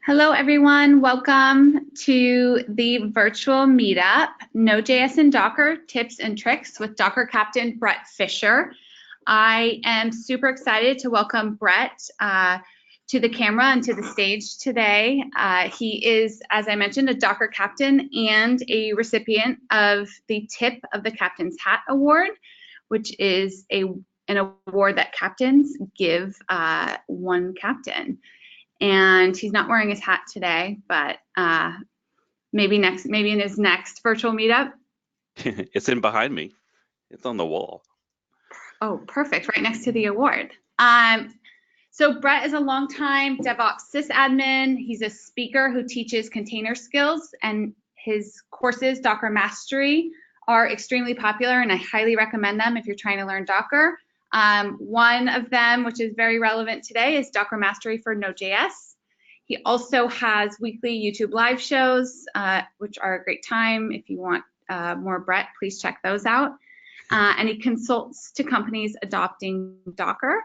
Hello, everyone. Welcome to the virtual meetup, Node.js and Docker tips and tricks with Docker Captain Bret Fisher. I am super excited to welcome Bret to the camera and to the stage today. He is, as I mentioned, a Docker Captain and a recipient of the Tip of the Captain's Hat Award, which is an award that captains give one captain. And he's not wearing his hat today, but maybe in his next virtual meetup. It's in behind me. It's on the wall. Oh, perfect, right next to the award. So Bret is a longtime DevOps sysadmin. He's a speaker who teaches container skills, and his courses, Docker Mastery, are extremely popular, and I highly recommend them if you're trying to learn Docker. One of them, which is very relevant today, is Docker Mastery for Node.js. He also has weekly YouTube live shows, which are a great time. If you want more Bret, please check those out. And he consults to companies adopting Docker.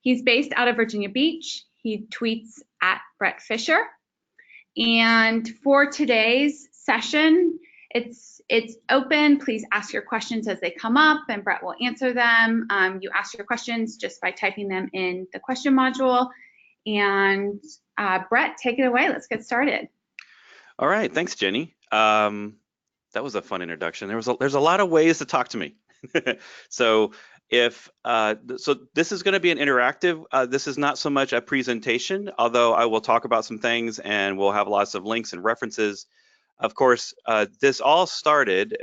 He's based out of Virginia Beach. He tweets at Bret Fisher. And for today's session, it's open. Please ask your questions as they come up, and Bret will answer them. You ask your questions just by typing them in the question module. And Bret, take it away. Let's get started. All right, thanks, Jenny. That was a fun introduction. There's a lot of ways to talk to me. So this is going to be an interactive. This is not so much a presentation, although I will talk about some things and we'll have lots of links and references. Of course, this all started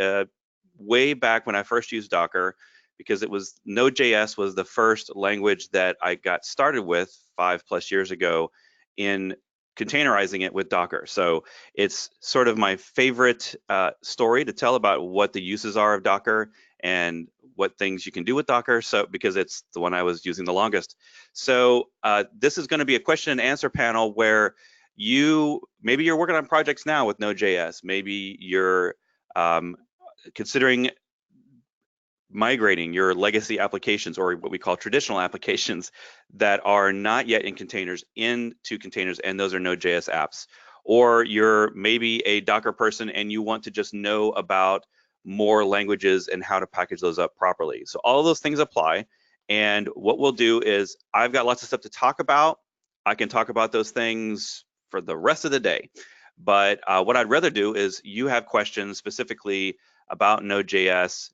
way back when I first used Docker, because Node.js was the first language that I got started with 5+ years ago in containerizing it with Docker. So it's sort of my favorite story to tell about what the uses are of Docker and what things you can do with Docker, because it's the one I was using the longest. So this is going to be a question and answer panel where maybe you're working on projects now with Node.js. Maybe you're considering migrating your legacy applications, or what we call traditional applications, that are not yet in containers into containers, and those are Node.js apps. Or you're maybe a Docker person and you want to just know about more languages and how to package those up properly. So all of those things apply. And what we'll do is, I've got lots of stuff to talk about. I can talk about those things for the rest of the day. But what I'd rather do is you have questions specifically about Node.js,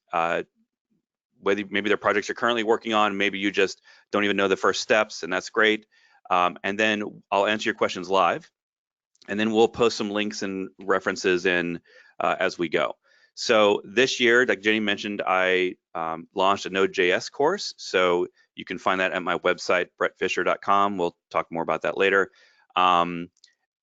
whether maybe they're projects you're currently working on, maybe you just don't even know the first steps, and that's great. And then I'll answer your questions live, and then we'll post some links and references in as we go. So this year, like Jenny mentioned, I launched a Node.js course. So you can find that at my website, bretfisher.com. We'll talk more about that later.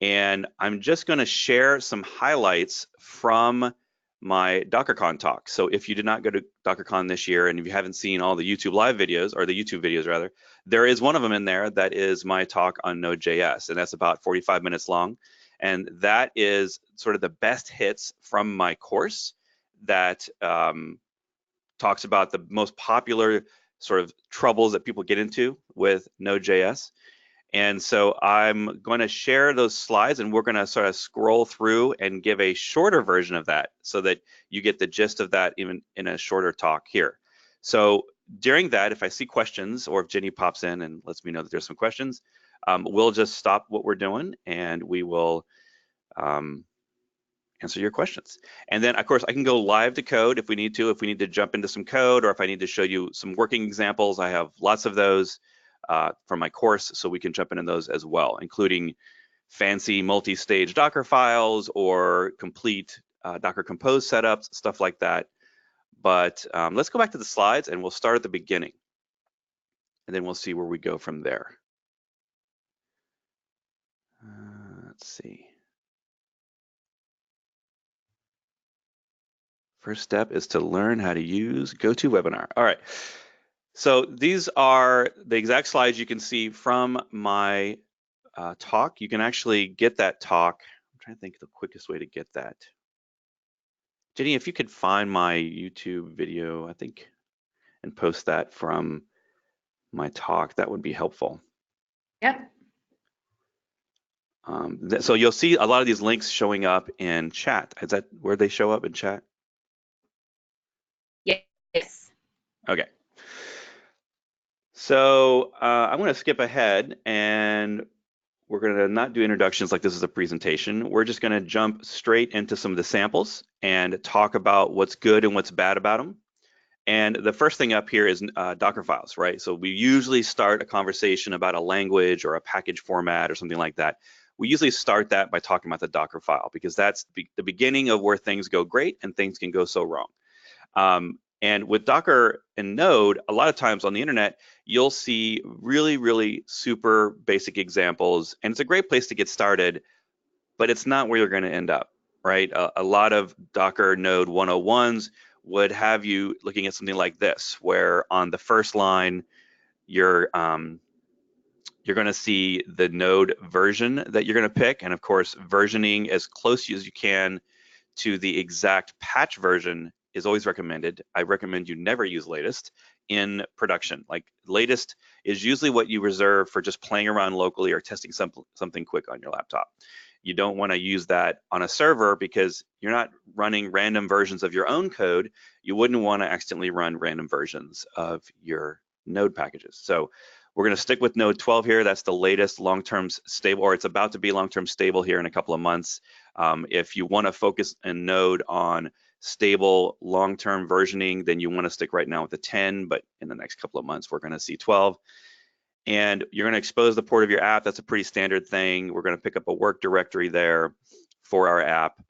And I'm just going to share some highlights from my DockerCon talk. So if you did not go to DockerCon this year, and if you haven't seen all the YouTube live videos, or the YouTube videos rather, there is one of them in there that is my talk on Node.js, and that's about 45 minutes long. And that is sort of the best hits from my course that talks about the most popular sort of troubles that people get into with Node.js. And so I'm going to share those slides, and we're going to sort of scroll through and give a shorter version of that so that you get the gist of that even in a shorter talk here. So during that, if I see questions, or if Jenny pops in and lets me know that there's some questions, we'll just stop what we're doing and we will answer your questions. And then, of course, I can go live to code if we need to jump into some code, or if I need to show you some working examples. I have lots of those from my course, so we can jump into those as well, including fancy multi-stage Docker files or complete Docker Compose setups, stuff like that. But let's go back to the slides, and we'll start at the beginning, and then we'll see where we go from there. Let's see. First step is to learn how to use GoToWebinar. All right. So these are the exact slides you can see from my talk. You can actually get that talk. I'm trying to think of the quickest way to get that. Jenny, if you could find my YouTube video, I think, and post that from my talk, that would be helpful. Yep. So you'll see a lot of these links showing up in chat. Is that where they show up in chat? Yes. Okay. So I'm going to skip ahead, and we're going to not do introductions like this is a presentation. We're just going to jump straight into some of the samples and talk about what's good and what's bad about them. And the first thing up here is Docker files, right? So we usually start a conversation about a language or a package format or something like that. We usually start that by talking about the Docker file, because that's the beginning of where things go great and things can go so wrong. And with Docker and Node, a lot of times on the internet, you'll see really, really super basic examples. And it's a great place to get started, but it's not where you're going to end up, right? A lot of Docker Node 101s would have you looking at something like this, where on the first line, you're going to see the node version that you're going to pick. And of course, versioning as close as you can to the exact patch version is always recommended. I recommend you never use latest in production. Like, latest is usually what you reserve for just playing around locally or testing something quick on your laptop. You don't want to use that on a server because you're not running random versions of your own code. You wouldn't want to accidentally run random versions of your node packages. So we're going to stick with node 12 here. That's the latest long-term stable, or it's about to be long-term stable here in a couple of months. If you want to focus in Node on stable long-term versioning, then you want to stick right now with the 10, but in the next couple of months, we're going to see 12. And you're going to expose the port of your app. That's a pretty standard thing. We're going to pick up a work directory there for our app.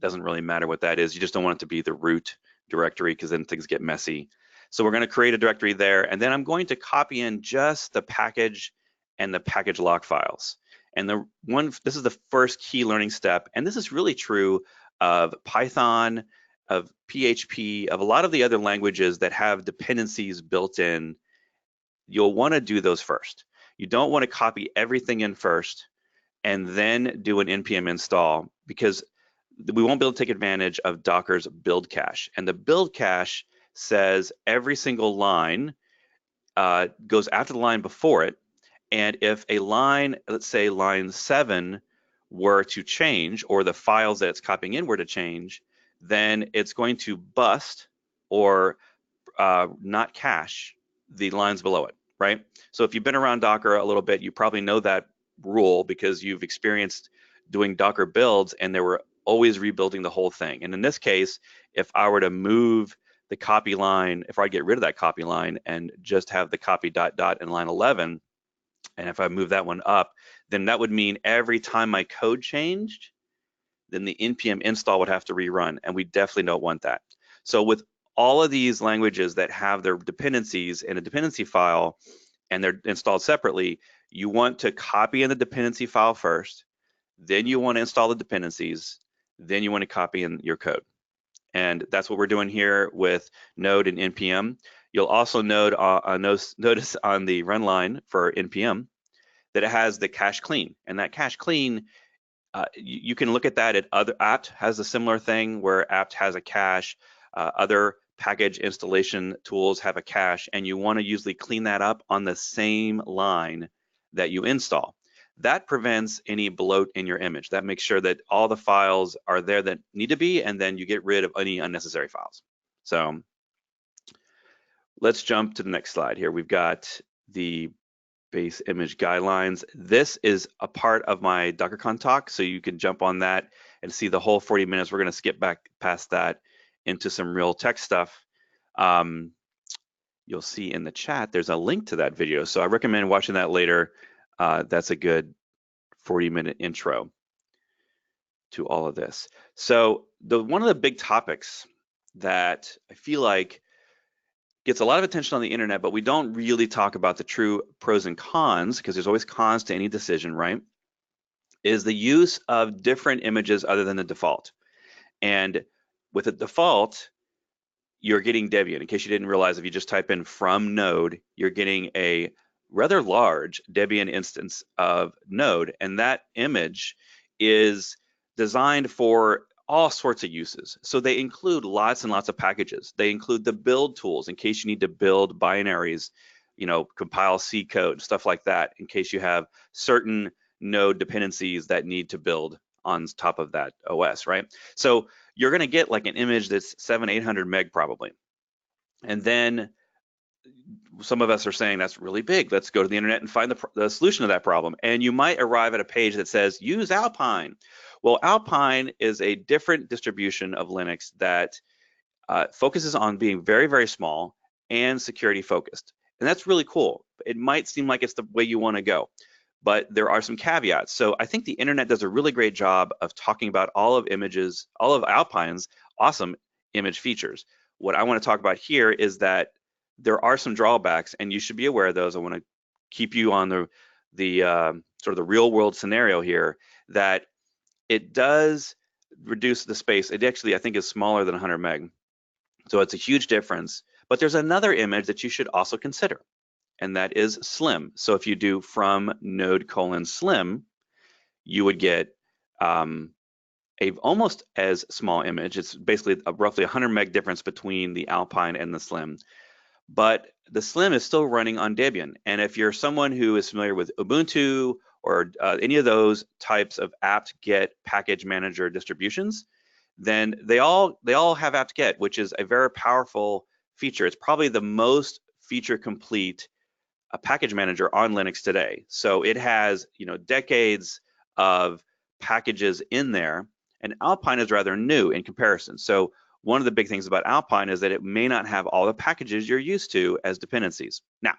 Doesn't really matter what that is. You just don't want it to be the root directory, because then things get messy. So we're going to create a directory there, and then I'm going to copy in just the package and the package lock files. And this is the first key learning step, and this is really true of Python, of PHP, of a lot of the other languages that have dependencies built in. You'll want to do those first. You don't want to copy everything in first and then do an npm install, because we won't be able to take advantage of Docker's build cache. And the build cache says every single line goes after the line before it. And if a line, let's say line 7, were to change, or the files that it's copying in were to change, then it's going to bust or not cache the lines below it, right? So if you've been around Docker a little bit, you probably know that rule, because you've experienced doing Docker builds and they were always rebuilding the whole thing. And in this case, if I were to move the copy line, if I get rid of that copy line and just have the copy ... in line 11, and if I move that one up, then that would mean every time my code changed, then the npm install would have to rerun, and we definitely don't want that. So with all of these languages that have their dependencies in a dependency file and they're installed separately, you want to copy in the dependency file first, then you want to install the dependencies, then you want to copy in your code. And that's what we're doing here with Node and npm. You'll also notice on the run line for npm that it has the cache clean, and that cache clean, you can look at that at other. Apt has a similar thing where apt has a cache. Other package installation tools have a cache, and you want to usually clean that up on the same line that you install. That prevents any bloat in your image. That makes sure that all the files are there that need to be, and then you get rid of any unnecessary files. So let's jump to the next slide here. We've got the base image guidelines. This is a part of my DockerCon talk, so you can jump on that and see the whole 40 minutes. We're going to skip back past that into some real tech stuff. You'll see in the chat there's a link to that video, so I recommend watching that later. That's a good 40-minute intro to all of this. So one of the big topics that I feel like gets a lot of attention on the internet, but we don't really talk about the true pros and cons, because there's always cons to any decision, right? Is the use of different images other than the default. And with a default, you're getting Debian. In case you didn't realize, if you just type in from Node, you're getting a rather large Debian instance of Node, and that image is designed for all sorts of uses. So they include lots and lots of packages. They include the build tools in case you need to build binaries, compile C code, stuff like that, in case you have certain node dependencies that need to build on top of that OS, right? So you're going to get like an image that's 700-800 meg probably. And then some of us are saying that's really big. Let's go to the internet and find the solution to that problem. And you might arrive at a page that says use Alpine. Well, Alpine is a different distribution of Linux that focuses on being very, very small and security focused. And that's really cool. It might seem like it's the way you want to go, but there are some caveats. So I think the internet does a really great job of talking about all of Alpine's awesome image features. What I want to talk about here is that there are some drawbacks, and you should be aware of those. I want to keep you on the sort of the real world scenario here, that it does reduce the space. It actually, I think, is smaller than 100 meg. So it's a huge difference. But there's another image that you should also consider, and that is slim. So if you do from node:/slim, you would get a almost as small image. It's basically a roughly 100 meg difference between the Alpine and the slim. But the slim is still running on Debian. And if you're someone who is familiar with Ubuntu or any of those types of apt-get package manager distributions, then they all have apt-get, which is a very powerful feature. It's probably the most feature complete package manager on Linux today. So it has, decades of packages in there, and Alpine is rather new in comparison. So one of the big things about Alpine is that it may not have all the packages you're used to as dependencies. Now,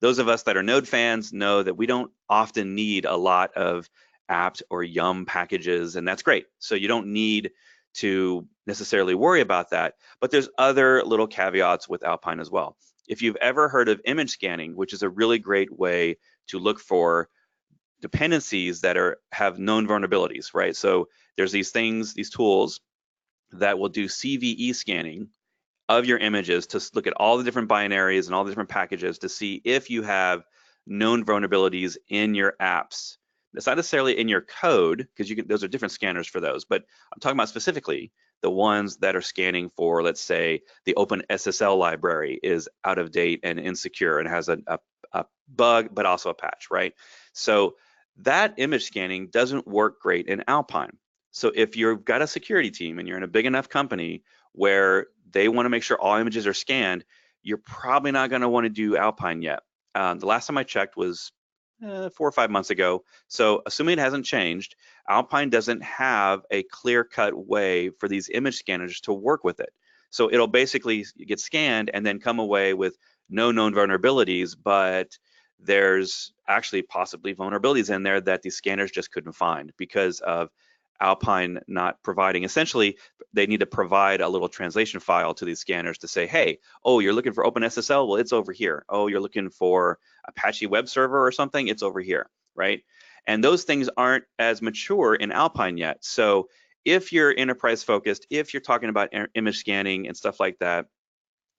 those of us that are Node fans know that we don't often need a lot of apt or yum packages, and that's great. So you don't need to necessarily worry about that, but there's other little caveats with Alpine as well. If you've ever heard of image scanning, which is a really great way to look for dependencies that have known vulnerabilities, right? So there's these tools that will do CVE scanning of your images to look at all the different binaries and all the different packages to see if you have known vulnerabilities in your apps. It's not necessarily in your code, because those are different scanners for those, but I'm talking about specifically the ones that are scanning for, let's say, the OpenSSL library is out of date and insecure and has a bug, but also a patch, right? So that image scanning doesn't work great in Alpine. So if you've got a security team and you're in a big enough company where they want to make sure all images are scanned, you're probably not going to want to do Alpine yet. The last time I checked was 4 or 5 months ago. So assuming it hasn't changed, Alpine doesn't have a clear-cut way for these image scanners to work with it. So it'll basically get scanned and then come away with no known vulnerabilities, but there's actually possibly vulnerabilities in there that these scanners just couldn't find because of Alpine not providing. Essentially, they need to provide a little translation file to these scanners to say, hey, oh, you're looking for OpenSSL? Well, it's over here. Oh, you're looking for Apache web server or something? It's over here, right? And those things aren't as mature in Alpine yet. So if you're enterprise focused, if you're talking about image scanning and stuff like that,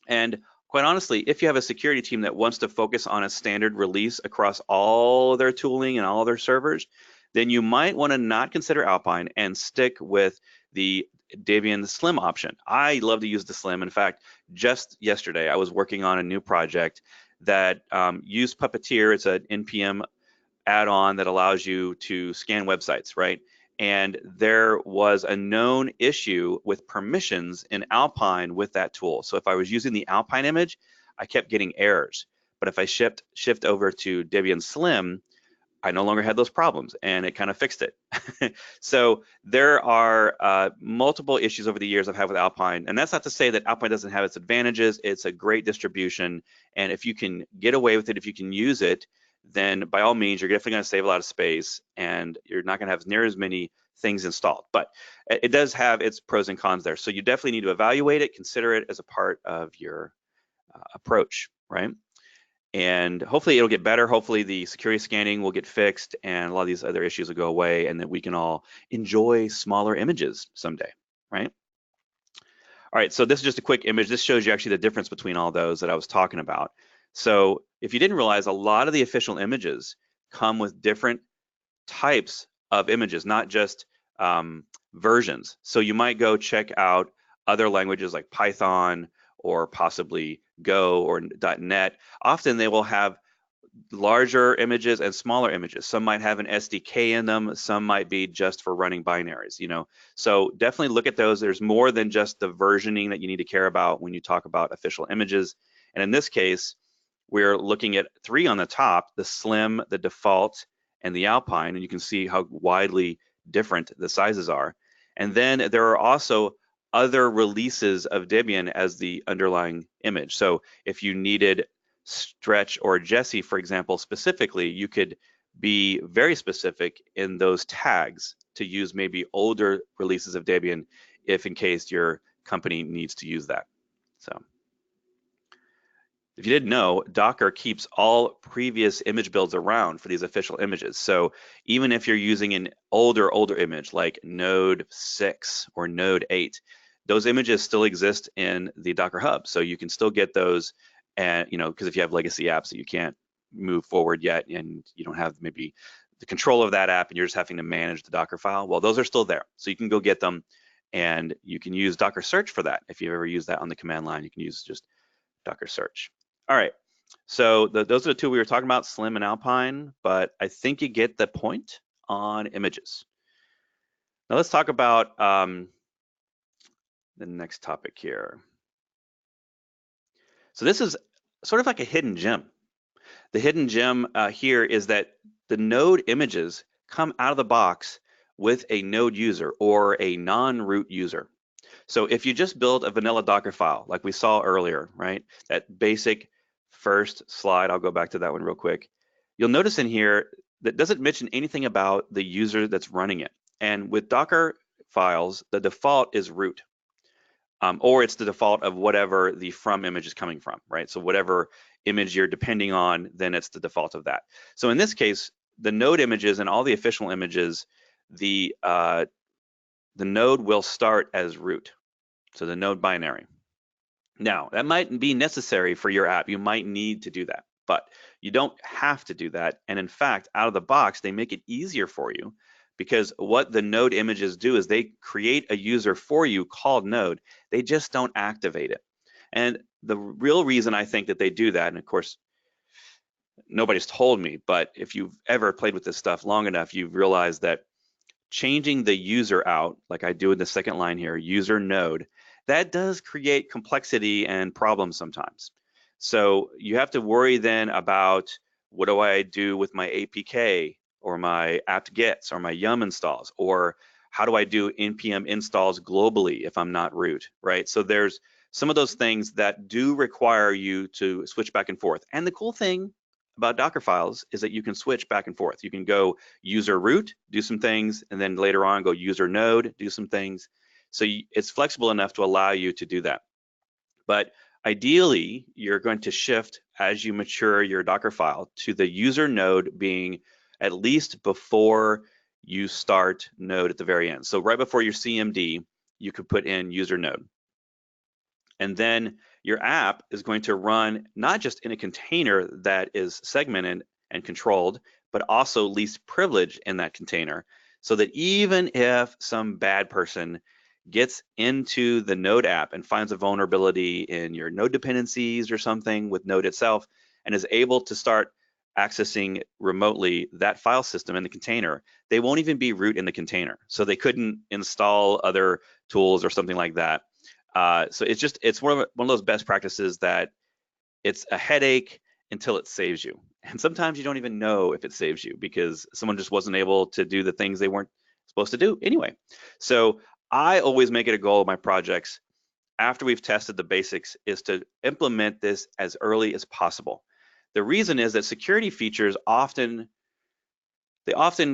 and quite honestly, if you have a security team that wants to focus on a standard release across all their tooling and all their servers, then you might want to not consider Alpine and stick with the Debian Slim option. I love to use the Slim. In fact, just yesterday, I was working on a new project that used Puppeteer. It's an NPM add-on that allows you to scan websites, right? And there was a known issue with permissions in Alpine with that tool. So if I was using the Alpine image, I kept getting errors. But if I shift over to Debian Slim, I no longer had those problems, and it kind of fixed it. So there are multiple issues over the years I've had with Alpine, and that's not to say that Alpine doesn't have its advantages. It's a great distribution, and if you can get away with it, if you can use it, then by all means, you're definitely going to save a lot of space, and you're not going to have near as many things installed. But it does have its pros and cons there. So you definitely need to evaluate it, consider it as a part of your approach, right? And hopefully it'll get better. Hopefully the security scanning will get fixed and a lot of these other issues will go away, and that we can all enjoy smaller images someday, right? All right, so this is just a quick image. This shows you actually the difference between all those that I was talking about. So if you didn't realize, a lot of the official images come with different types of images, not just versions. So you might go check out other languages like Python or possibly Go or .NET. Often they will have larger images and smaller images. Some might have an SDK in them, some might be just for running binaries, you know. So definitely look at those. There's more than just the versioning that you need to care about when you talk about official images. And in this case, we're looking at 3 on the top, the Slim, the Default, and the Alpine, and you can see how widely different the sizes are. And then there are also other releases of Debian as the underlying image. So if you needed Stretch or Jesse, for example, specifically, you could be very specific in those tags to use maybe older releases of Debian if in case your company needs to use that. So if you didn't know, Docker keeps all previous image builds around for these official images. So even if you're using an older image like Node 6 or Node 8, those images still exist in the Docker Hub. So you can still get those, and you know, because if you have legacy apps that you can't move forward yet and you don't have maybe the control of that app and you're just having to manage the Docker file, well, those are still there. So you can go get them, and you can use Docker search for that. If you ever use that on the command line, you can use just Docker search. All right, so those are the 2 we were talking about, Slim and Alpine, but I think you get the point on images. Now let's talk about the next topic here. So this is sort of like a hidden gem. The hidden gem here is that the node images come out of the box with a node user or a non-root user. So if you just build a vanilla Docker file, like we saw earlier, right? That basic first slide, I'll go back to that one real quick. You'll notice in here that doesn't mention anything about the user that's running it. And with Docker files, the default is root, or it's the default of whatever the from image is coming from, right? So whatever image you're depending on, then it's the default of that. So in this case, the node images and all the official images, the node will start as root. So the node binary. Now, that might be necessary for your app. You might need to do that, but you don't have to do that. And in fact, out of the box, they make it easier for you, because what the node images do is they create a user for you called node. They just don't activate it. And the real reason I think that they do that, and of course, nobody's told me, but if you've ever played with this stuff long enough, you've realized that changing the user out, like I do in the second line here, user node, that does create complexity and problems sometimes. So you have to worry then about, what do I do with my APK or my apt-gets or my yum installs, or how do I do npm installs globally if I'm not root, right? So there's some of those things that do require you to switch back and forth. And the cool thing about Docker files is that you can switch back and forth. You can go user root, do some things, and then later on go user node, do some things. So it's flexible enough to allow you to do that. But ideally, you're going to shift as you mature your Docker file to the user node being at least before you start node at the very end. So right before your CMD, you could put in user node. And then your app is going to run not just in a container that is segmented and controlled, but also least privilege in that container, so that even if some bad person gets into the Node app and finds a vulnerability in your Node dependencies or something with Node itself, and is able to start accessing remotely that file system in the container, they won't even be root in the container. So they couldn't install other tools or something like that. So it's one of those best practices that it's a headache until it saves you. And sometimes you don't even know if it saves you because someone just wasn't able to do the things they weren't supposed to do anyway. So I always make it a goal of my projects, after we've tested the basics, is to implement this as early as possible. The reason is that security features often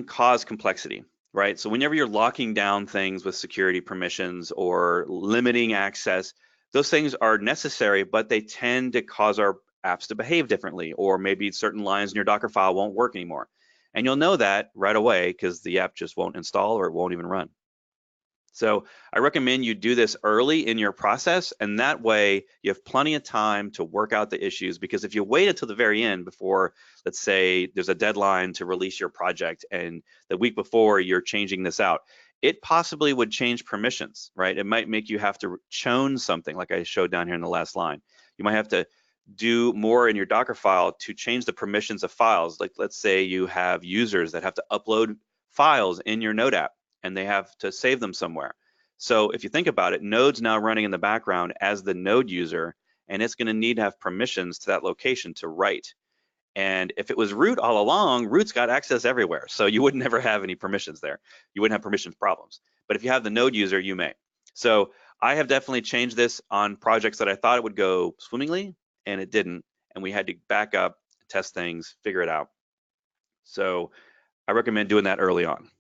cause complexity, right? So whenever you're locking down things with security permissions or limiting access, those things are necessary, but they tend to cause our apps to behave differently, or maybe certain lines in your Docker file won't work anymore. And you'll know that right away because the app just won't install or it won't even run. So I recommend you do this early in your process, and that way you have plenty of time to work out the issues, because if you wait until the very end before, let's say there's a deadline to release your project and the week before you're changing this out, it possibly would change permissions, right? It might make you have to chown something like I showed down here in the last line. You might have to do more in your Docker file to change the permissions of files. Like let's say you have users that have to upload files in your Node app and they have to save them somewhere. So if you think about it, Node's now running in the background as the Node user, and it's going to need to have permissions to that location to write. And if it was root all along, root's got access everywhere. So you would never have any permissions there. You wouldn't have permissions problems. But if you have the Node user, you may. So I have definitely changed this on projects that I thought it would go swimmingly, and it didn't. And we had to back up, test things, figure it out. So I recommend doing that early on.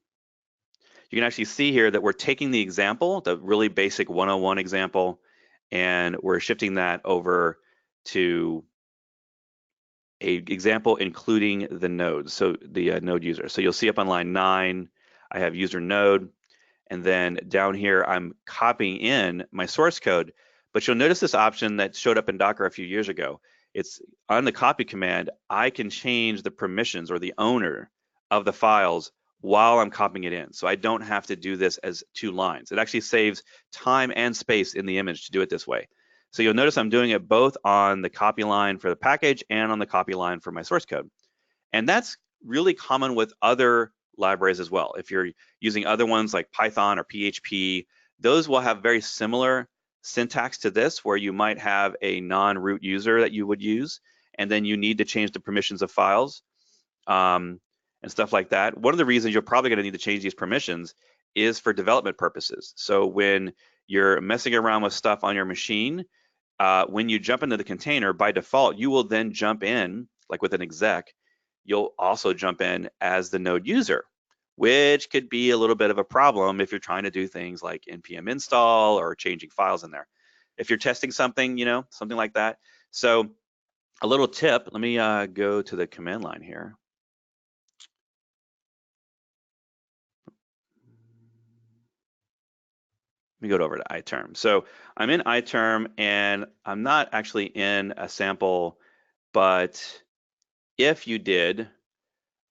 You can actually see here that we're taking the example, the really basic 101 example, and we're shifting that over to a example including the nodes, so the node user. So you'll see up on line 9, I have user node, and then down here I'm copying in my source code, but you'll notice this option that showed up in Docker a few years ago. It's on the copy command, I can change the permissions or the owner of the files while I'm copying it in. So I don't have to do this as 2 lines. It actually saves time and space in the image to do it this way. So you'll notice I'm doing it both on the copy line for the package and on the copy line for my source code. And that's really common with other libraries as well. If you're using other ones like Python or PHP, those will have very similar syntax to this, where you might have a non-root user that you would use, and then you need to change the permissions of files and stuff like that. One of the reasons you're probably going to need to change these permissions is for development purposes. So when you're messing around with stuff on your machine, when you jump into the container, by default, you will then jump in, like with an exec, you'll also jump in as the node user, which could be a little bit of a problem if you're trying to do things like npm install or changing files in there. If you're testing something, something like that. So a little tip, let me go to the command line here. Let me go over to iTerm. So I'm in iTerm and I'm not actually in a sample, but if you did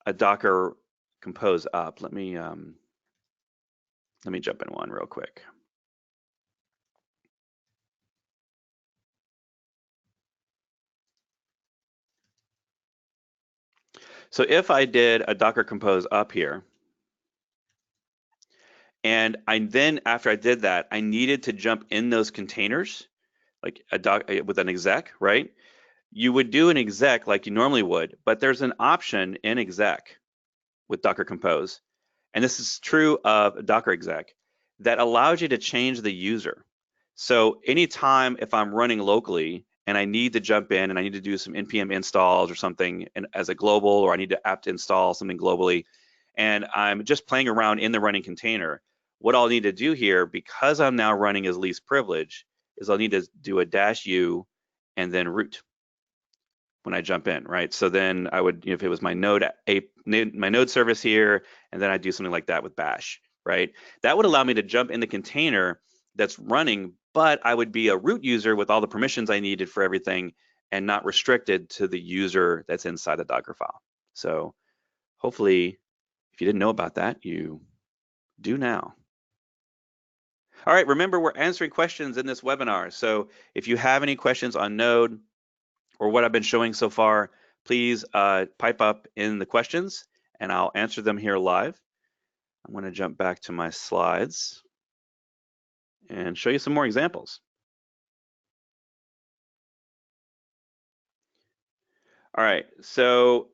a Docker compose up, let me jump in one real quick. So if I did a Docker compose up here, and after I did that, I needed to jump in those containers, like with an exec, right? You would do an exec like you normally would, but there's an option in exec with Docker compose, and this is true of Docker exec, that allows you to change the user. So anytime if I'm running locally and I need to jump in and I need to do some npm installs or something as a global, or I need to apt install something globally, and I'm just playing around in the running container, what I'll need to do here, because I'm now running as least privilege, is I'll need to do a -u and then root when I jump in, right? So then I would, if it was my node service here, and then I do something like that with bash, right? That would allow me to jump in the container that's running, but I would be a root user with all the permissions I needed for everything and not restricted to the user that's inside the Docker file. So hopefully, if you didn't know about that, you do now. All right, remember we're answering questions in this webinar. So if you have any questions on Node or what I've been showing so far, please pipe up in the questions and I'll answer them here live. I'm going to jump back to my slides and show you some more examples. All right, so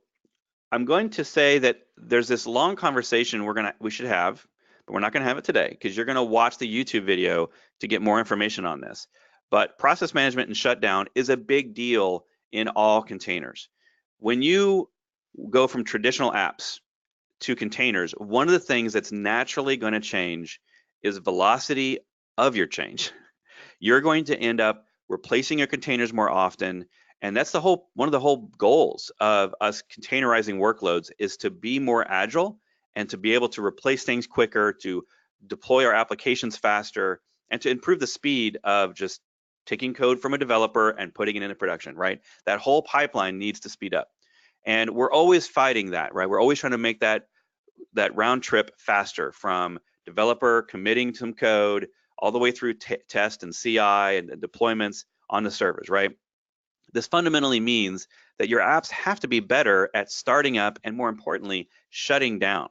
I'm going to say that there's this long conversation we should have, but we're not going to have it today because you're going to watch the YouTube video to get more information on this. But process management and shutdown is a big deal in all containers. When you go from traditional apps to containers, one of the things that's naturally going to change is velocity of your change. You're going to end up replacing your containers more often, and that's one of the whole goals of us containerizing workloads, is to be more agile and to be able to replace things quicker, to deploy our applications faster, and to improve the speed of just taking code from a developer and putting it into production, right? That whole pipeline needs to speed up. And we're always fighting that, right? We're always trying to make that round trip faster, from developer committing some code all the way through test and CI and deployments on the servers, right? This fundamentally means that your apps have to be better at starting up and, more importantly, shutting down.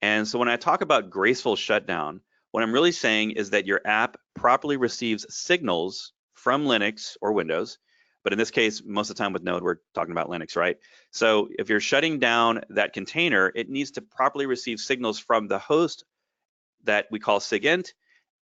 And so when I talk about graceful shutdown, what I'm really saying is that your app properly receives signals from Linux or Windows, but in this case, most of the time with Node, we're talking about Linux, right? So if you're shutting down that container, it needs to properly receive signals from the host that we call SIGINT,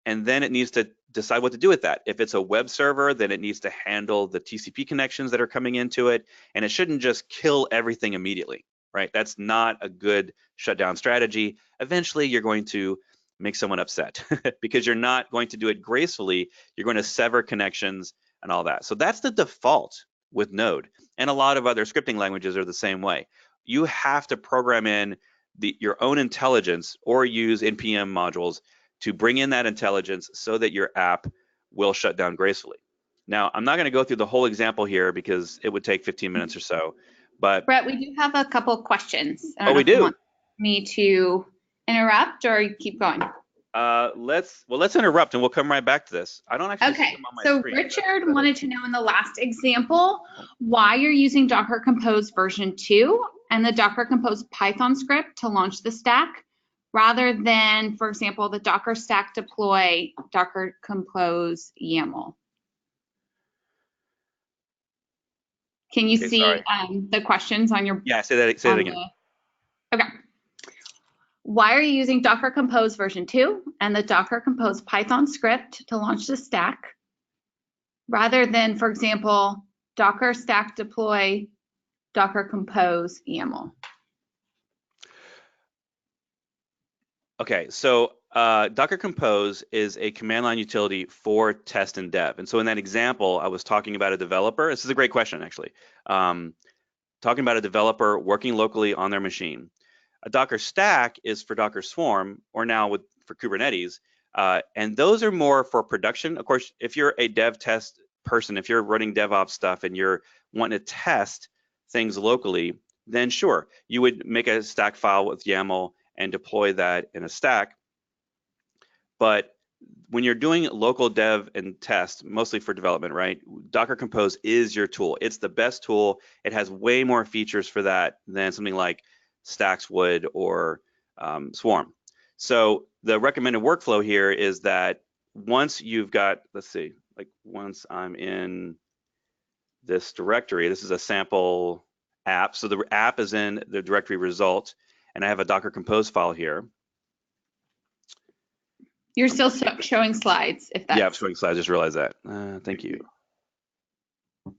and then it needs to decide what to do with that. If it's a web server, then it needs to handle the TCP connections that are coming into it, and it shouldn't just kill everything immediately, right? That's not a good shutdown strategy. Eventually, you're going to make someone upset because you're not going to do it gracefully. You're going to sever connections and all that. So that's the default with Node, and a lot of other scripting languages are the same way. You have to program in your own intelligence or use NPM modules to bring in that intelligence so that your app will shut down gracefully. Now, I'm not going to go through the whole example here because it would take 15 minutes or so, but Bret, we do have a couple questions. I don't oh, know we if you do. want me to interrupt or keep going. Let's interrupt and we'll come right back to this. I don't actually see them on my so screen. Richard wanted to know in the last example why you're using Docker Compose version 2 and the Docker Compose Python script to launch the stack, rather than, for example, the Docker stack deploy Docker Compose YAML. Can you see the questions on your? Yeah, say that again. Okay. Why are you using Docker Compose version 2 and the Docker Compose Python script to launch the stack, rather than, for example, Docker stack deploy Docker Compose YAML? Okay, so Docker Compose is a command line utility for test and dev. And so in that example, I was talking about a developer. This is a great question, actually. Talking about a developer working locally on their machine. A Docker stack is for Docker Swarm, or now for Kubernetes. And those are more for production. Of course, if you're a dev test person, if you're running DevOps stuff and you're wanting to test things locally, then sure, you would make a stack file with YAML and deploy that in a stack. But when you're doing local dev and test, mostly for development, right? Docker Compose is your tool. It's the best tool. It has way more features for that than something like Stacks would or Swarm. So the recommended workflow here is that once you've got, let's see, like once I'm in this directory, this is a sample app. So the app is in the directory result, and I have a Docker Compose file here. You're still showing slides, if that's... Yeah, I'm showing slides. I just realized that. Thank you. All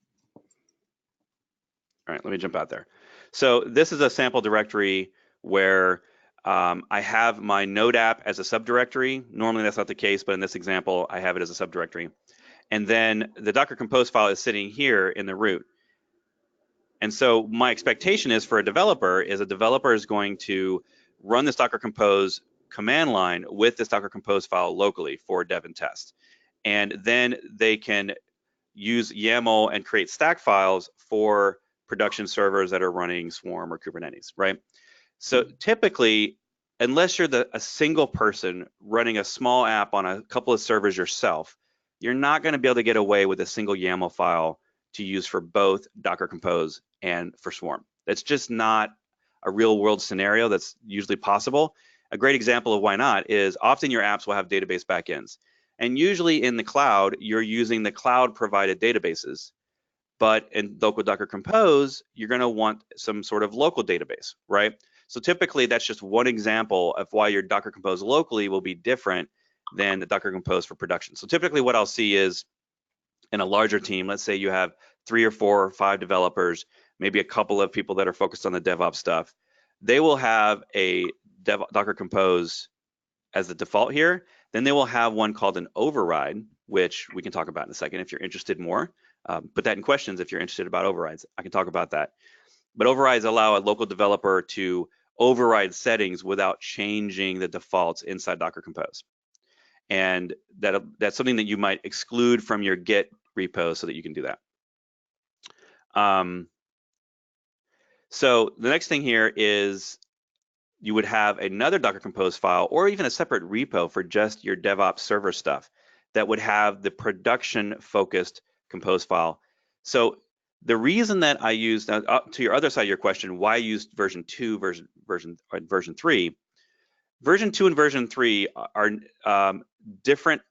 right, let me jump out there. So this is a sample directory where I have my Node app as a subdirectory. Normally that's not the case, but in this example, I have it as a subdirectory. And then the Docker Compose file is sitting here in the root. And so my expectation is for a developer is going to run this Docker Compose command line with this Docker Compose file locally for dev and test. And then they can use YAML and create stack files for production servers that are running Swarm or Kubernetes, right? So typically, unless you're a single person running a small app on a couple of servers yourself, you're not going to be able to get away with a single YAML file to use for both Docker Compose and for Swarm. That's just not a real world scenario that's usually possible. A great example of why not is often your apps will have database backends. And usually in the cloud, you're using the cloud provided databases. But in local Docker Compose, you're going to want some sort of local database, right? So typically that's just one example of why your Docker Compose locally will be different than the Docker Compose for production. So typically what I'll see is in a larger team, let's say you have 3 or 4 or 5 developers, maybe a couple of people that are focused on the DevOps stuff, they will have a Docker Compose as the default here. Then they will have one called an override, which we can talk about in a second if you're interested more. Put that in questions if you're interested about overrides. I can talk about that. But overrides allow a local developer to override settings without changing the defaults inside Docker Compose. And that's something that you might exclude from your Git repo so that you can do that. So the next thing here is you would have another Docker Compose file or even a separate repo for just your DevOps server stuff that would have the production focused Compose file. So The reason that I used, to your other side of your question, why I used version 2, version 3, version 2 and version 3 are different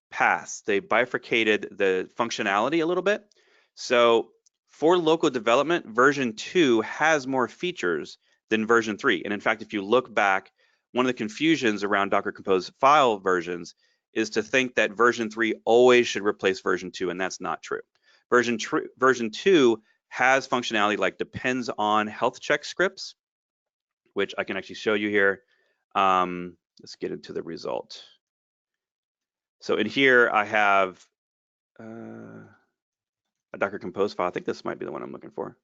paths. They bifurcated the functionality a little bit. So for local development, version 2 has more features than version 3. And in fact, if you look back, one of the confusions around Docker Compose file versions is to think that version 3 always should replace version 2, and that's not true. Version 2 has functionality like depends on health check scripts, which I can actually show you here. Let's get into the result. So in here, I have a Docker Compose file. I think this might be the one I'm looking for.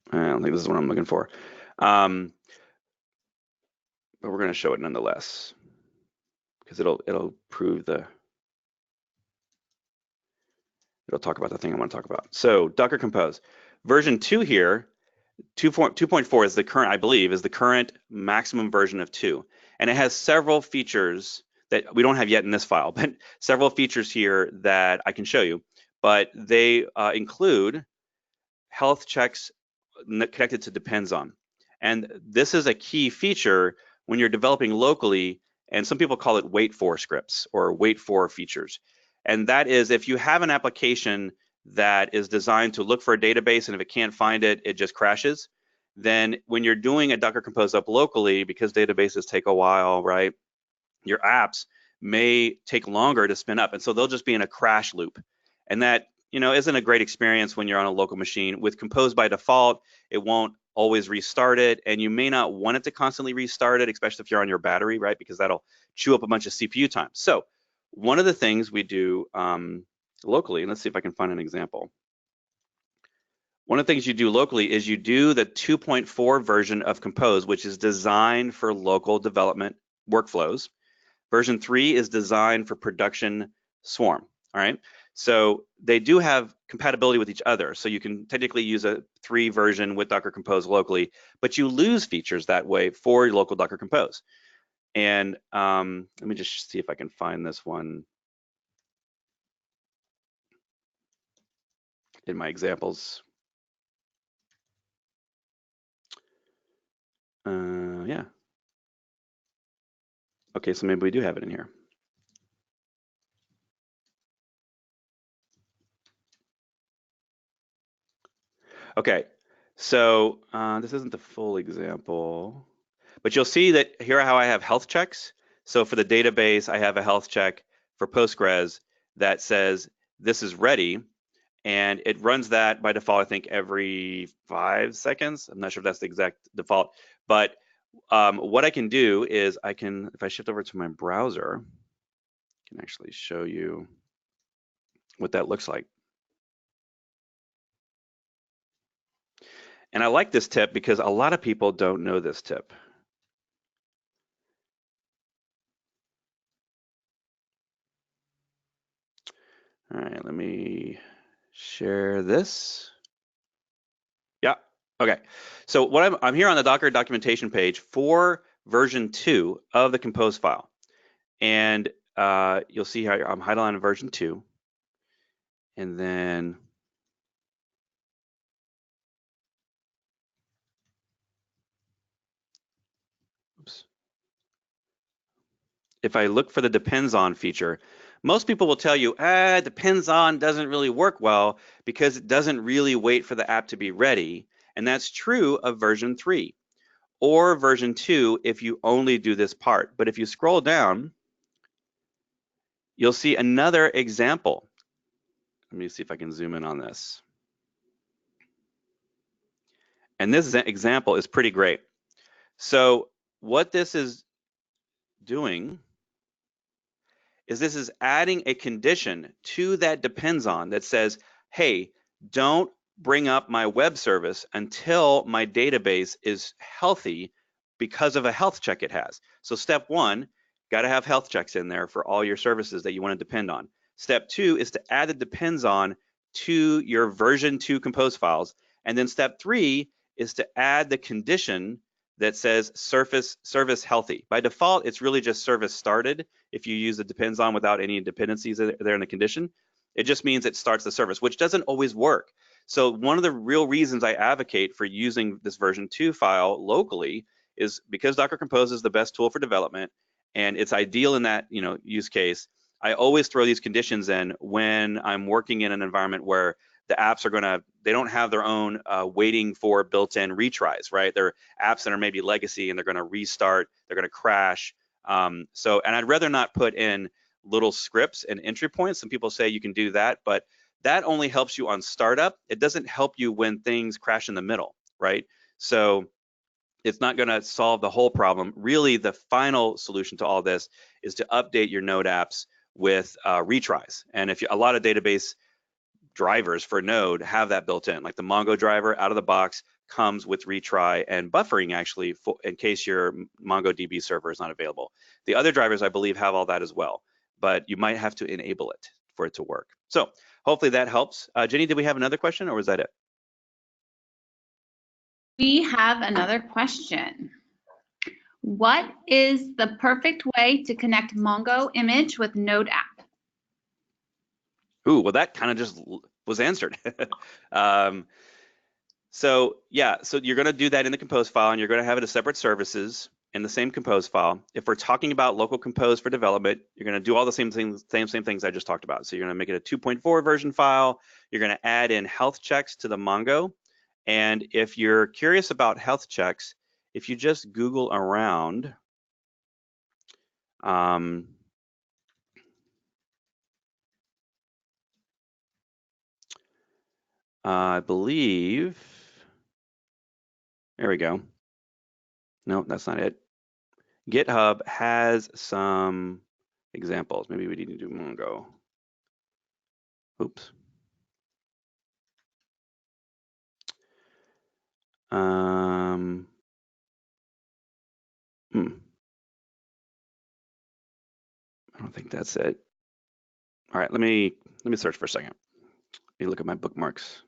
I don't think this is what I'm looking for. But we're going to show it nonetheless, because it'll prove it'll talk about the thing I want to talk about. So Docker Compose version 2 here, 2.4 is the current, I believe, is the current maximum version of 2, and it has several features that we don't have yet in this file, but several features here that I can show you. But they include health checks connected to depends on. And this is a key feature when you're developing locally, and some people call it wait for scripts or wait for features. And that is if you have an application that is designed to look for a database, and if it can't find it, it just crashes, then when you're doing a Docker Compose up locally, because databases take a while, right, your apps may take longer to spin up. And so they'll just be in a crash loop. And that, isn't a great experience when you're on a local machine. With Compose by default, it won't always restart it, and you may not want it to constantly restart it, especially if you're on your battery, right? Because that'll chew up a bunch of CPU time. So one of the things we do locally, and let's see if I can find an example. One of the things you do locally is you do the 2.4 version of Compose, which is designed for local development workflows. Version 3 is designed for production swarm, all right? So they do have compatibility with each other. So you can technically use a 3 version with Docker Compose locally, but you lose features that way for your local Docker Compose. And let me just see if I can find this one in my examples. Yeah. Okay, so maybe we do have it in here. Okay, so this isn't the full example, but you'll see that here how I have health checks. So for the database, I have a health check for Postgres that says this is ready, and it runs that by default, I think every 5 seconds. I'm not sure if that's the exact default, but what I can do is if I shift over to my browser, I can actually show you what that looks like. And I like this tip because a lot of people don't know this tip. All right, let me share this. Yeah, okay. So what I'm here on the Docker documentation page for version 2 of the Compose file. And you'll see how I'm highlighting version 2. And then if I look for the depends on feature, most people will tell you, depends on doesn't really work well because it doesn't really wait for the app to be ready. And that's true of version 3 or version 2 if you only do this part. But if you scroll down, you'll see another example. Let me see if I can zoom in on this. And this example is pretty great. So what this is doing is this is adding a condition to that depends on that says, hey, don't bring up my web service until my database is healthy because of a health check it has. So step 1, got to have health checks in there for all your services that you want to depend on. Step 2 is to add the depends on to your version 2 Compose files. And then step 3 is to add the condition that says service healthy. By default, it's really just service started if you use the depends on without any dependencies there in the condition. It just means it starts the service, which doesn't always work. So one of the real reasons I advocate for using this version 2 file locally is because Docker Compose is the best tool for development, and it's ideal in that use case. I always throw these conditions in when I'm working in an environment where the apps are they don't have their own waiting for built-in retries, right? They're apps that are maybe legacy and they're gonna restart, they're gonna crash. And I'd rather not put in little scripts and entry points. Some people say you can do that, but that only helps you on startup. It doesn't help you when things crash in the middle, right? So it's not gonna solve the whole problem. Really, the final solution to all this is to update your Node apps with retries. And if a lot of database drivers for Node have that built in, like the Mongo driver out of the box comes with retry and buffering actually in case your MongoDB server is not available. The other drivers I believe have all that as well, but you might have to enable it for it to work. So hopefully that helps. Jenny, did we have another question or was that it? We have another question. What is the perfect way to connect Mongo image with Node app? Ooh, well, that kind of just was answered. So you're going to do that in the compose file, and you're going to have it as separate services in the same compose file. If we're talking about local compose for development, you're going to do all the same things I just talked about. So you're going to make it a 2.4 version file. You're going to add in health checks to the Mongo. And if you're curious about health checks, if you just Google around, I believe, there we go. No, that's not it. GitHub has some examples. Maybe we need to do Mongo. Oops. I don't think that's it. All right, let me search for a second. Let me look at my bookmarks.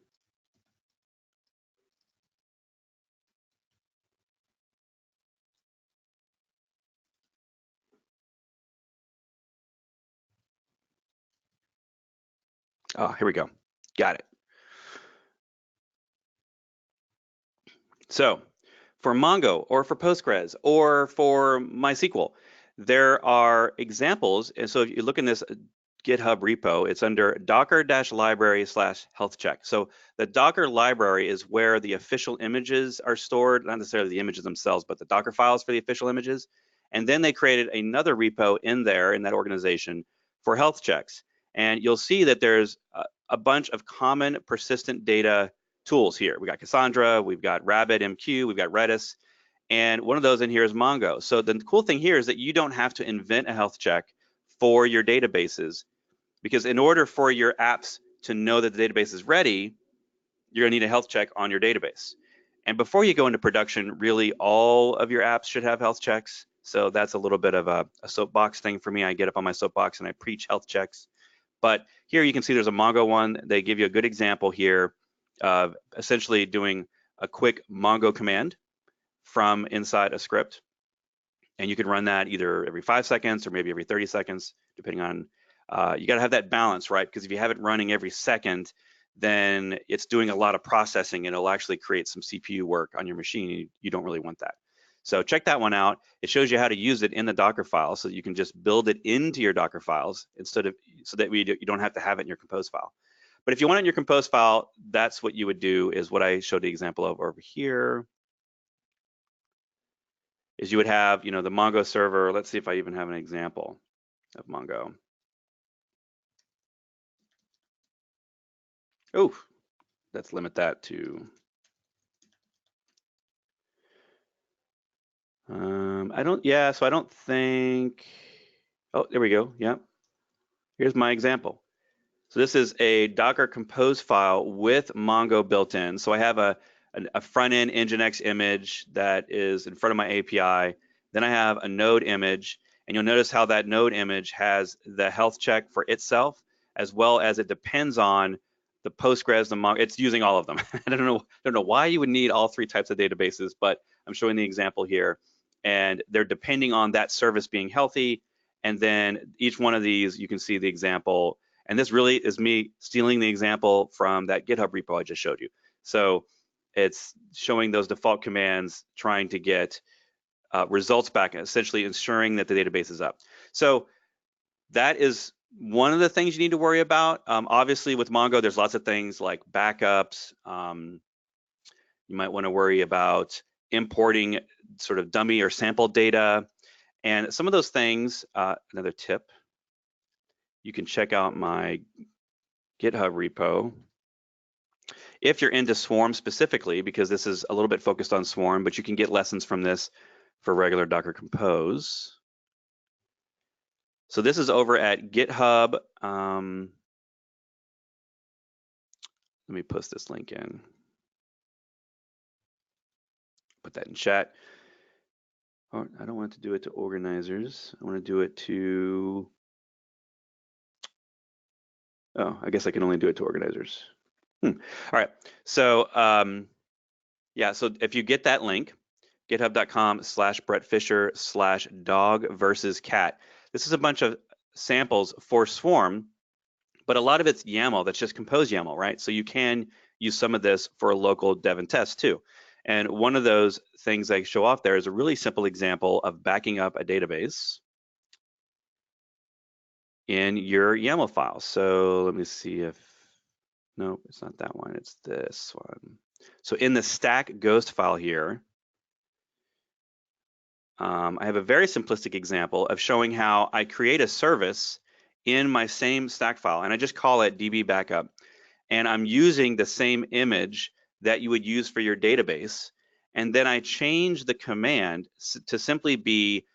Oh, here we go. Got it. So for Mongo or for Postgres or for MySQL, there are examples. And so if you look in this GitHub repo, it's under docker-library/health check. So the Docker library is where the official images are stored, not necessarily the images themselves, but the Docker files for the official images. And then they created another repo in there in that organization for health checks. And you'll see that there's a bunch of common persistent data tools here. We got Cassandra, we've got RabbitMQ, we've got Redis, and one of those in here is Mongo. So the cool thing here is that you don't have to invent a health check for your databases, because in order for your apps to know that the database is ready, you're gonna need a health check on your database. And before you go into production, really all of your apps should have health checks. So that's a little bit of a soapbox thing for me. I get up on my soapbox and I preach health checks. But here you can see there's a Mongo one. They give you a good example here of essentially doing a quick Mongo command from inside a script. And you can run that either every 5 seconds or maybe every 30 seconds, depending on, you gotta have that balance, right? Because if you have it running every second, then it's doing a lot of processing and it'll actually create some CPU work on your machine. You don't really want that. So check that one out. It shows you how to use it in the Docker file, so you can just build it into your Docker files instead of, so that you don't have to have it in your compose file. But if you want it in your compose file, that's what you would do, is what I showed the example of over here. Is you would have, the Mongo server. Let's see if I even have an example of Mongo. Oh, let's limit that to, so I don't think, oh, there we go, yeah. Here's my example. So this is a Docker Compose file with Mongo built in. So I have a front-end Nginx image that is in front of my API. Then I have a Node image, and you'll notice how that Node image has the health check for itself, as well as it depends on the Postgres, the Mongo. It's using all of them. I don't know why you would need all three types of databases, but I'm showing the example here, and they're depending on that service being healthy. And then each one of these, you can see the example. And this really is me stealing the example from that GitHub repo I just showed you. So it's showing those default commands, trying to get results back, essentially ensuring that the database is up. So that is one of the things you need to worry about. Obviously, with Mongo, there's lots of things like backups. You might want to worry about importing sort of dummy or sample data. And some of those things, another tip, you can check out my GitHub repo. If you're into Swarm specifically, because this is a little bit focused on Swarm, but you can get lessons from this for regular Docker Compose. So this is over at GitHub. Let me post this link in. Put that in chat. Oh, I don't want to do it to organizers. I want to do it to, oh, I guess I can only do it to organizers. All right, so yeah, so if you get that link, github.com/Bret Fisher/dog versus cat. This is a bunch of samples for Swarm, but a lot of it's YAML, that's just Compose YAML, right? So you can use some of this for a local dev and test too. And one of those things I show off there is a really simple example of backing up a database in your YAML file. So let me see if, no, it's not that one, it's this one. So in the stack ghost file here, I have a very simplistic example of showing how I create a service in my same stack file, and I just call it DB backup. And I'm using the same image that you would use for your database. And then I change the command to simply be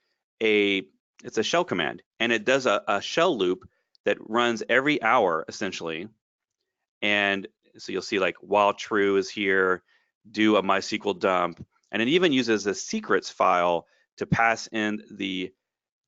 it's a shell command. And it does a shell loop that runs every hour, essentially. And so you'll see like while true is here, do a MySQL dump. And it even uses a secrets file to pass in the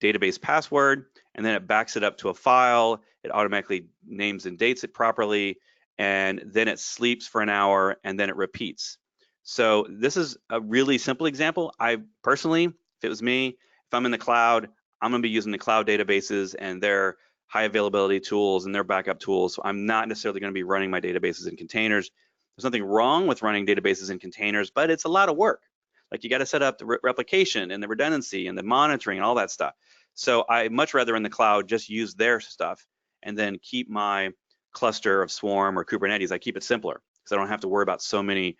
database password, and then it backs it up to a file. It automatically names and dates it properly, and then it sleeps for an hour, and then it repeats. So this is a really simple example. I personally, if it was me, if I'm in the cloud, I'm gonna be using the cloud databases and their high availability tools and their backup tools. So I'm not necessarily gonna be running my databases in containers. There's nothing wrong with running databases in containers, but it's a lot of work. Like you gotta set up the replication and the redundancy and the monitoring and all that stuff. So I much rather in the cloud just use their stuff and then keep my cluster of Swarm or Kubernetes, I keep it simpler because I don't have to worry about so many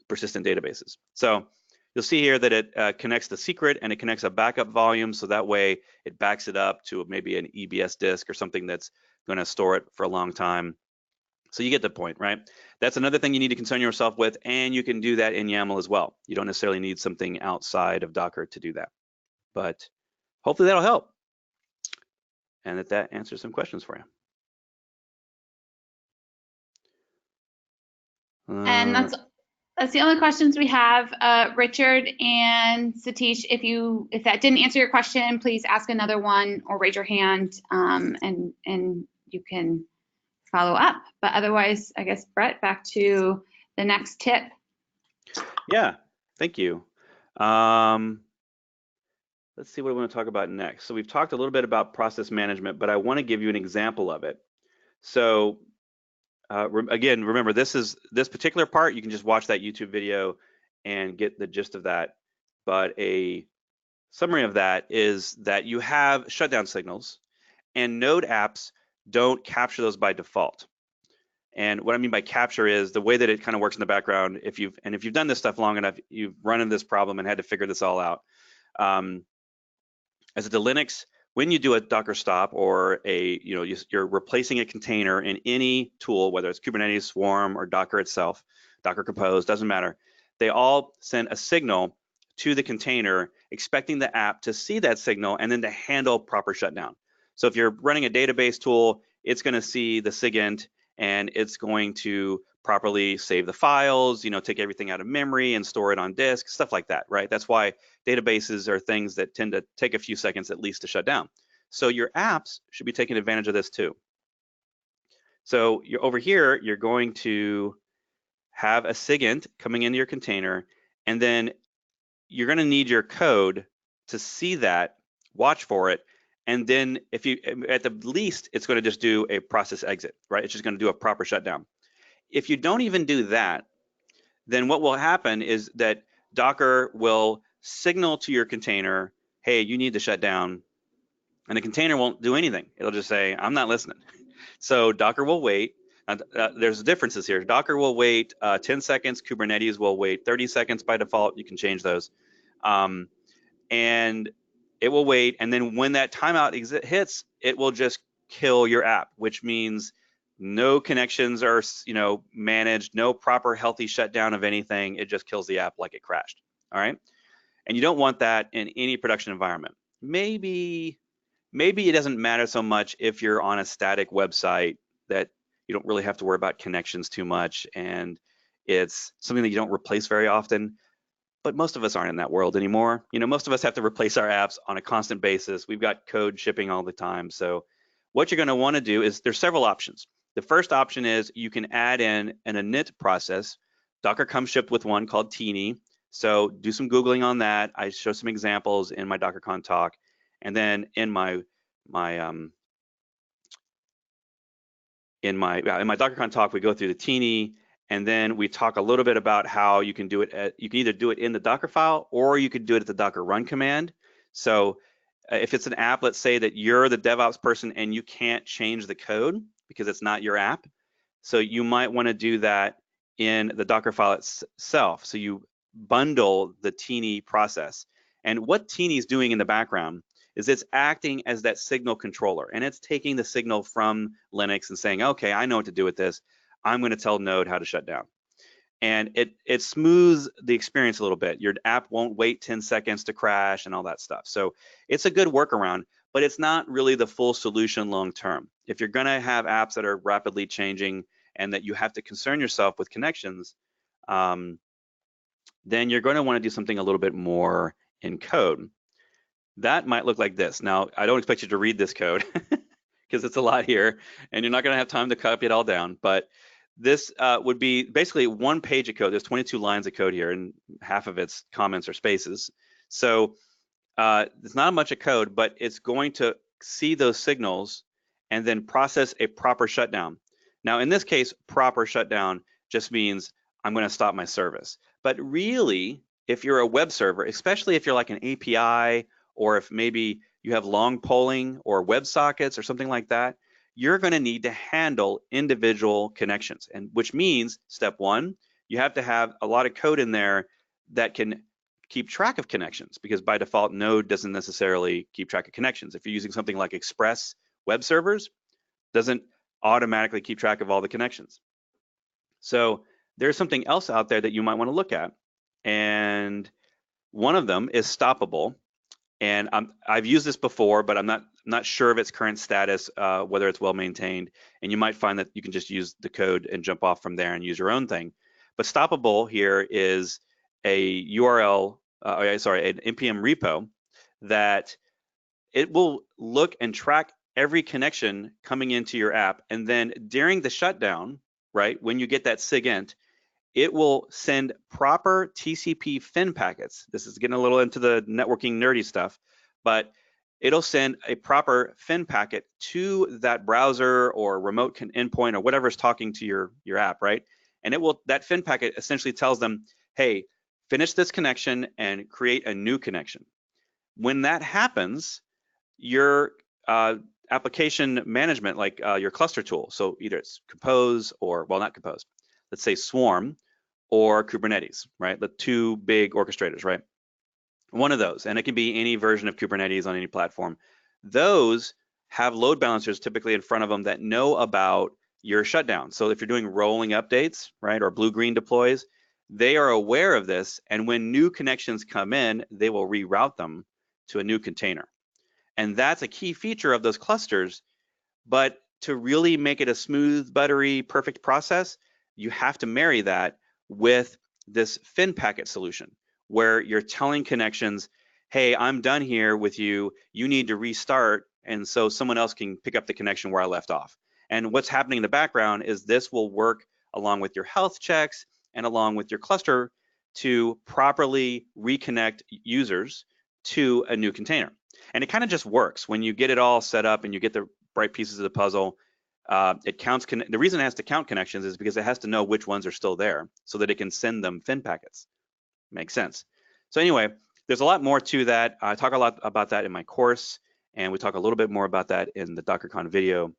persistent databases. So you'll see here that it connects the secret and it connects a backup volume, so that way it backs it up to maybe an EBS disk or something that's gonna store it for a long time. So you get the point, right? That's another thing you need to concern yourself with, and you can do that in YAML as well. You don't necessarily need something outside of Docker to do that. But hopefully that'll help, and that answers some questions for you. And that's the only questions we have. Richard and Satish, if that didn't answer your question, please ask another one or raise your hand, and you can follow up. But otherwise, I guess, Bret, back to the next tip. Yeah, thank you. Let's see what I want to talk about next. So we've talked a little bit about process management, but I want to give you an example of it. So again, remember this particular part, you can just watch that YouTube video and get the gist of that. But a summary of that is that you have shutdown signals, and Node apps don't capture those by default. And what I mean by capture is the way that it kind of works in the background. If you've done this stuff long enough, you've run into this problem and had to figure this all out. As a Linux, when you do a Docker stop or you're replacing a container in any tool, whether it's Kubernetes, Swarm, or Docker itself, Docker Compose, doesn't matter. They all send a signal to the container, expecting the app to see that signal and then to handle proper shutdown. So if you're running a database tool, it's going to see the SIGINT and it's going to properly save the files, take everything out of memory and store it on disk, stuff like that, right? That's why databases are things that tend to take a few seconds at least to shut down. So your apps should be taking advantage of this too. So over here, you're going to have a SIGINT coming into your container, and then you're going to need your code to see that, watch for it, and then if you, at the least, it's going to just do a process exit, right? It's just going to do a proper shutdown. If you don't even do that, then what will happen is that Docker will signal to your container, hey, you need to shut down, and the container won't do anything. It'll just say, I'm not listening. So Docker will wait. There's differences here. Docker will wait 10 seconds. Kubernetes will wait 30 seconds by default. You can change those. And it will wait. And then when that timeout hits, it will just kill your app, which means no connections are, managed, no proper healthy shutdown of anything. It just kills the app like it crashed. All right. And you don't want that in any production environment. Maybe it doesn't matter so much if you're on a static website that you don't really have to worry about connections too much, and it's something that you don't replace very often. But most of us aren't in that world anymore. Most of us have to replace our apps on a constant basis. We've got code shipping all the time. So what you're going to want to do is, there's several options. The first option is you can add in an init process. Docker comes shipped with one called Teeny. So do some Googling on that. I show some examples in my DockerCon talk. And then in my DockerCon talk, we go through the Teeny, and then we talk a little bit about how you can do it. You can either do it in the Docker file, or you could do it at the Docker run command. So if it's an app, let's say that you're the DevOps person and you can't change the code because it's not your app. So you might want to do that in the Docker file itself. So you bundle the Teeny process. And what Teeny is doing in the background is it's acting as that signal controller, and it's taking the signal from Linux and saying, okay, I know what to do with this. I'm going to tell Node how to shut down. And it smooths the experience a little bit. Your app won't wait 10 seconds to crash and all that stuff. So it's a good workaround, but it's not really the full solution long term. If you're going to have apps that are rapidly changing and that you have to concern yourself with connections, then you're going to want to do something a little bit more in code. That might look like this. Now, I don't expect you to read this code because it's a lot here, and you're not going to have time to copy it all down. But this would be basically one page of code. There's 22 lines of code here, and half of it's comments or spaces. So it's not much of code, but it's going to see those signals and then process a proper shutdown. Now, in this case, proper shutdown just means I'm going to stop my service. But really, if you're a web server, especially if you're like an API, or if maybe you have long polling or WebSockets or something like that, you're going to need to handle individual connections, and which means step one, you have to have a lot of code in there that can keep track of connections, because by default, Node doesn't necessarily keep track of connections. If you're using something like Express web servers, doesn't automatically keep track of all the connections. So there's something else out there that you might want to look at, and one of them is Stoppable. And I've used this before, but I'm not sure of its current status, whether it's well maintained. And you might find that you can just use the code and jump off from there and use your own thing. But Stoppable here is a URL, an npm repo that it will look and track every connection coming into your app. And then during the shutdown, right, when you get that SIGINT, it will send proper TCP FIN packets. This is getting a little into the networking nerdy stuff, but it'll send a proper FIN packet to that browser or remote endpoint or whatever's talking to your app, right? And that FIN packet essentially tells them, hey, finish this connection and create a new connection. When that happens, your application management, like your cluster tool, so either it's Compose or, well, not Compose, let's say Swarm or Kubernetes, right? The two big orchestrators, right? One of those, and it can be any version of Kubernetes on any platform. Those have load balancers typically in front of them that know about your shutdown. So if you're doing rolling updates, right, or blue-green deploys, they are aware of this, and when new connections come in, they will reroute them to a new container. And that's a key feature of those clusters, but to really make it a smooth, buttery, perfect process, you have to marry that with this FIN packet solution, where you're telling connections, hey, I'm done here with you, you need to restart, and so someone else can pick up the connection where I left off. And what's happening in the background is this will work along with your health checks and along with your cluster to properly reconnect users to a new container. And it kind of just works. When you get it all set up and you get the right pieces of the puzzle, it counts. The reason it has to count connections is because it has to know which ones are still there so that it can send them fin packets. Makes sense. So anyway, there's a lot more to that. I talk a lot about that in my course, and we talk a little bit more about that in the DockerCon video.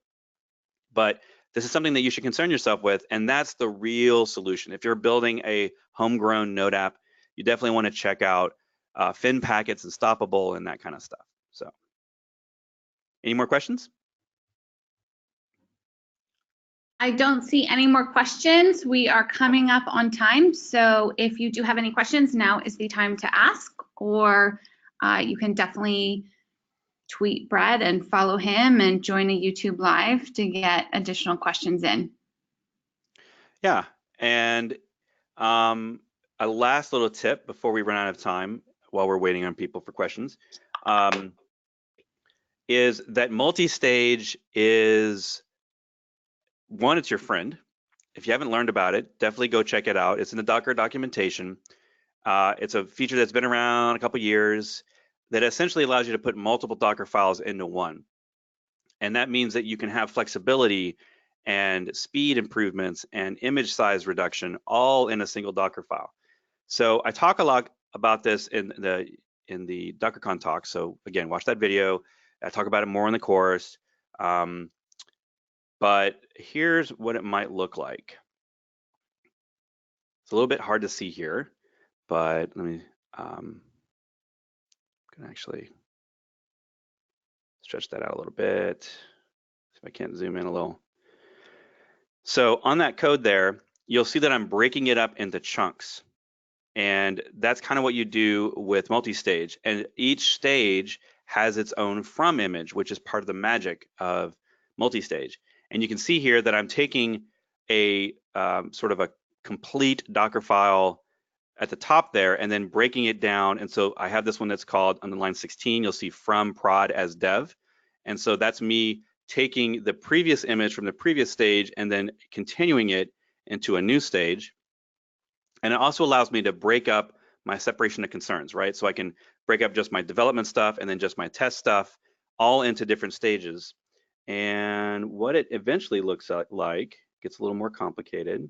But this is something that you should concern yourself with, and that's the real solution. If you're building a homegrown Node app, you definitely want to check out fin packets and stoppable and that kind of stuff. So, any more questions? I don't see any more questions. We are coming up on time, so if you do have any questions, now is the time to ask, or you can definitely tweet Bret and follow him and join a YouTube Live to get additional questions in. Yeah, and a last little tip before we run out of time while we're waiting on people for questions is that multi-stage is, one, it's your friend. If you haven't learned about it, definitely go check it out. It's in the Docker documentation. It's a feature that's been around a couple years that essentially allows you to put multiple Docker files into one. And that means that you can have flexibility and speed improvements and image size reduction all in a single Docker file. So I talk a lot about this in the DockerCon talk. So again, watch that video. I talk about it more in the course. But here's what it might look like. It's a little bit hard to see here, but let me can actually stretch that out a little bit. See if I can't zoom in a little. So on that code there, you'll see that I'm breaking it up into chunks. And that's kind of what you do with multi-stage. And each stage has its own from image, which is part of the magic of multi-stage. And you can see here that I'm taking a sort of a complete Docker file at the top there and then breaking it down. And so I have this one that's called, on the line 16, you'll see from prod as dev. And so that's me taking the previous image from the previous stage and then continuing it into a new stage. And it also allows me to break up my separation of concerns, right? So I can break up just my development stuff and then just my test stuff all into different stages. And what it eventually looks like gets a little more complicated.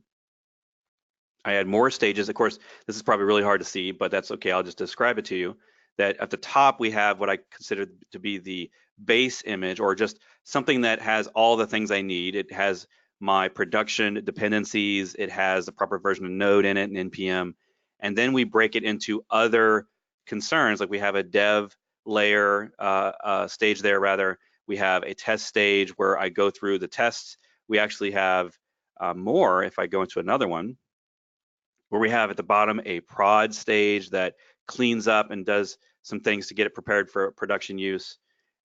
I add more stages. Of course, this is probably really hard to see, but that's okay. I'll just describe it to you. That at the top, we have what I consider to be the base image, or just something that has all the things I need. It has my production dependencies. It has the proper version of Node in it and NPM. And then we break it into other concerns, like we have a dev layer stage there, rather. We have a test stage where I go through the tests. We actually have more if I go into another one, where we have at the bottom a prod stage that cleans up and does some things to get it prepared for production use.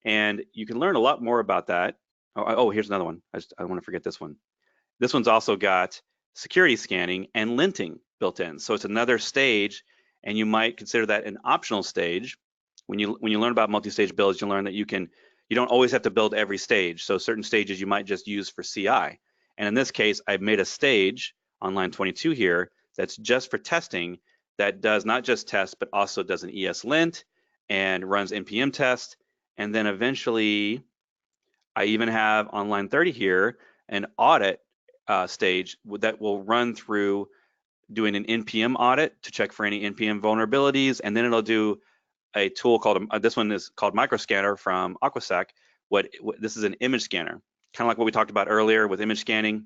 And you can learn a lot more about that. Oh, here's another one. I don't want to forget this one. This one's also got security scanning and linting built in. So it's another stage, and you might consider that an optional stage. When you learn about multi-stage builds, you learn that you don't always have to build every stage. So certain stages you might just use for CI. And in this case, I've made a stage on line 22 here that's just for testing, that does not just test, but also does an ESLint and runs NPM test. And then eventually, I even have on line 30 here an audit stage that will run through doing an NPM audit to check for any NPM vulnerabilities. And then it'll do a tool called, this one is called Microscanner from Aquasec. This is an image scanner, kind of like what we talked about earlier with image scanning.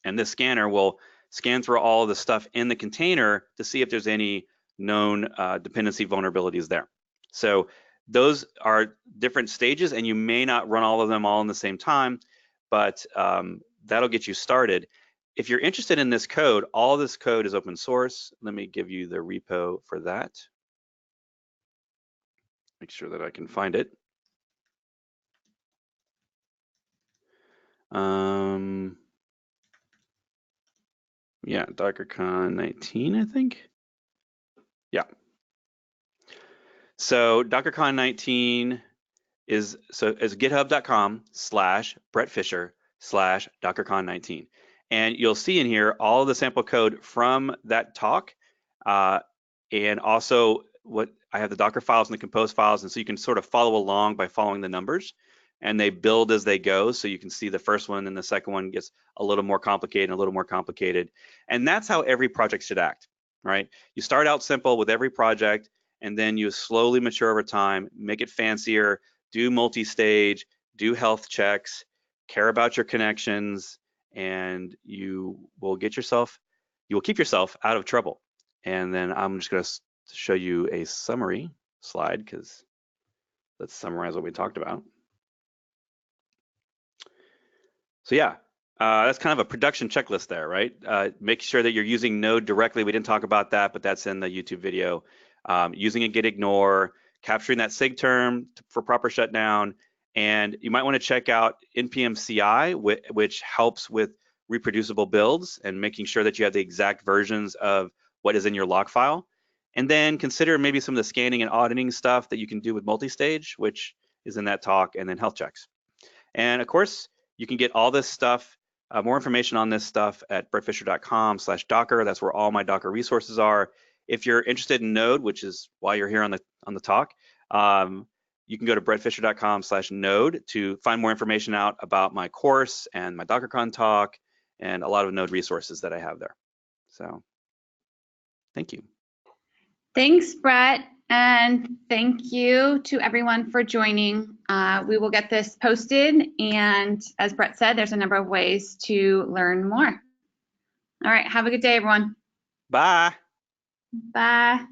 And this scanner will scan through all of the stuff in the container to see if there's any known dependency vulnerabilities there. So those are different stages, and you may not run all of them all in the same time, but that'll get you started. If you're interested in this code, all this code is open source. Let me give you the repo for that. Make sure that I can find it. Yeah, DockerCon 19, I think. Yeah. So DockerCon 19 is github.com/Bret Fisher/DockerCon 19. And you'll see in here all of the sample code from that talk. And also what I have the Docker files and the compose files, and so you can sort of follow along by following the numbers, and they build as they go. So you can see the first one and the second one gets a little more complicated and a little more complicated. And that's how every project should act, right? You start out simple with every project, and then you slowly mature over time, make it fancier, do multi-stage, do health checks, care about your connections, and you will keep yourself out of trouble. And then I'm just going to show you a summary slide, because let's summarize what we talked about. So yeah, that's kind of a production checklist there, right? Make sure that you're using Node directly. We didn't talk about that, but that's in the YouTube video. Using a git ignore, capturing that sig term for proper shutdown, and you might want to check out npm CI, which helps with reproducible builds and making sure that you have the exact versions of what is in your log file. And then consider maybe some of the scanning and auditing stuff that you can do with multi-stage, which is in that talk, and then health checks. And of course, you can get all this stuff, more information on this stuff at bretfisher.com/docker. That's where all my Docker resources are. If you're interested in Node, which is why you're here on the talk, you can go to bretfisher.com/node to find more information out about my course and my DockerCon talk and a lot of Node resources that I have there. So thank you. Thanks, Bret, and thank you to everyone for joining. We will get this posted, and as Bret said, there's a number of ways to learn more. All right, have a good day, everyone. Bye. Bye.